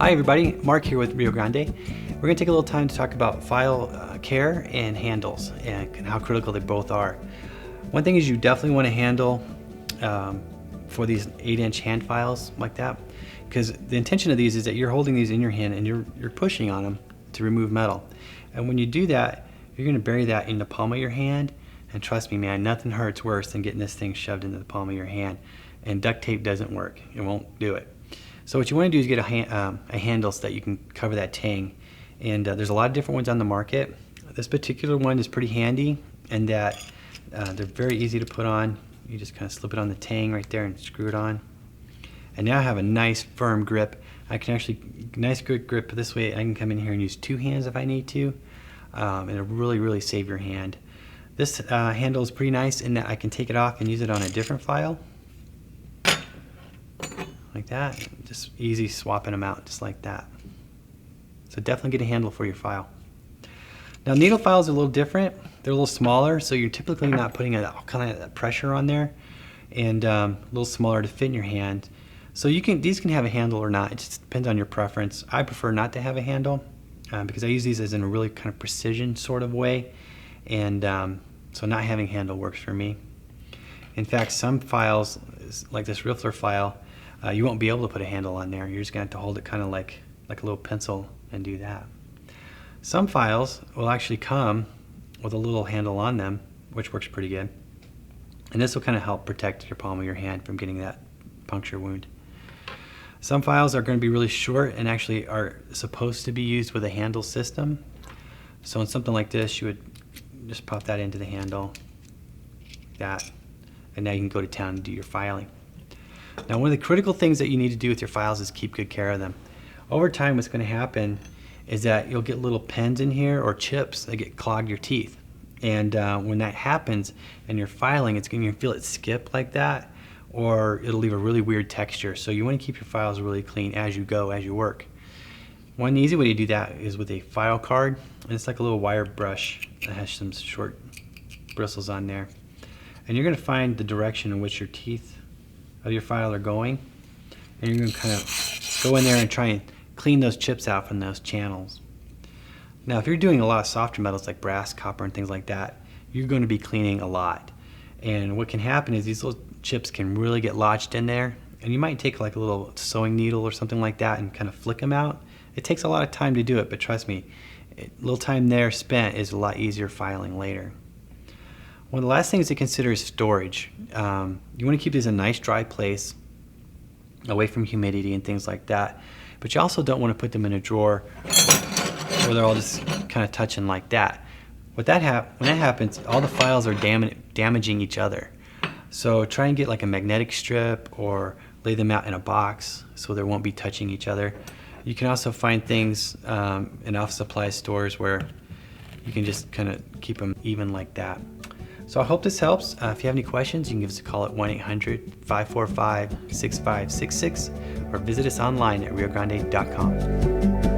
Hi everybody, Mark here with Rio Grande. We're going to take a little time to talk about file care and handles and how critical they both are. One thing is you definitely want a handle for these 8-inch hand files like that, because the intention of these is that you're holding these in your hand and you're pushing on them to remove metal. And when you do that, you're going to bury that in the palm of your hand, and trust me man, nothing hurts worse than getting this thing shoved into the palm of your hand. And duct tape doesn't work, it won't do it. So what you want to do is get a handle so that you can cover that tang. And there's a lot of different ones on the market. This particular one is pretty handy in that they're very easy to put on. You just kind of slip it on the tang right there and screw it on. And now I have a nice firm grip. I can actually, nice good grip this way. I can come in here and use two hands if I need to. And it'll really save your hand. This handle is pretty nice in that I can take it off and use it on a different file. Like that, just easy swapping them out just like that. So definitely get a handle for your file. Now needle files are a little different. They're a little smaller, so you're typically not putting kind of pressure on there, and a little smaller to fit in your hand. So these can have a handle or not. It just depends on your preference. I prefer not to have a handle because I use these as in a really kind of precision sort of way, and so not having a handle works for me. In fact, some files, like this Riffler file, you won't be able to put a handle on there. You're just going to have to hold it kind of like a little pencil and do that. Some files will actually come with a little handle on them, which works pretty good. And this will kind of help protect your palm of your hand from getting that puncture wound. Some files are going to be really short and actually are supposed to be used with a handle system. So in something like this, you would just pop that into the handle, like that, and now you can go to town and do your filing. Now one of the critical things that you need to do with your files is keep good care of them. Over time what's going to happen is that you'll get little pens in here or chips that get clogged your teeth. And when that happens and you're filing, it's going to feel it skip like that, or it'll leave a really weird texture. So you want to keep your files really clean as you go, as you work. One easy way to do that is with a file card. And it's like a little wire brush that has some short bristles on there. And you're going to find the direction in which your teeth of your file are going, and you're going to kind of go in there and try and clean those chips out from those channels. Now if you're doing a lot of softer metals like brass, copper, and things like that, you're going to be cleaning a lot. And what can happen is these little chips can really get lodged in there, and you might take like a little sewing needle or something like that and kind of flick them out. It takes a lot of time to do it, but trust me, a little time there spent is a lot easier filing later. One of the last things to consider is storage. You want to keep these in a nice dry place, away from humidity and things like that. But you also don't want to put them in a drawer where they're all just kind of touching like that. When that happens, all the files are damaging each other. So try and get like a magnetic strip or lay them out in a box so they won't be touching each other. You can also find things in office supply stores where you can just kind of keep them even like that. So I hope this helps. If you have any questions, you can give us a call at 1-800-545-6566 or visit us online at riogrande.com.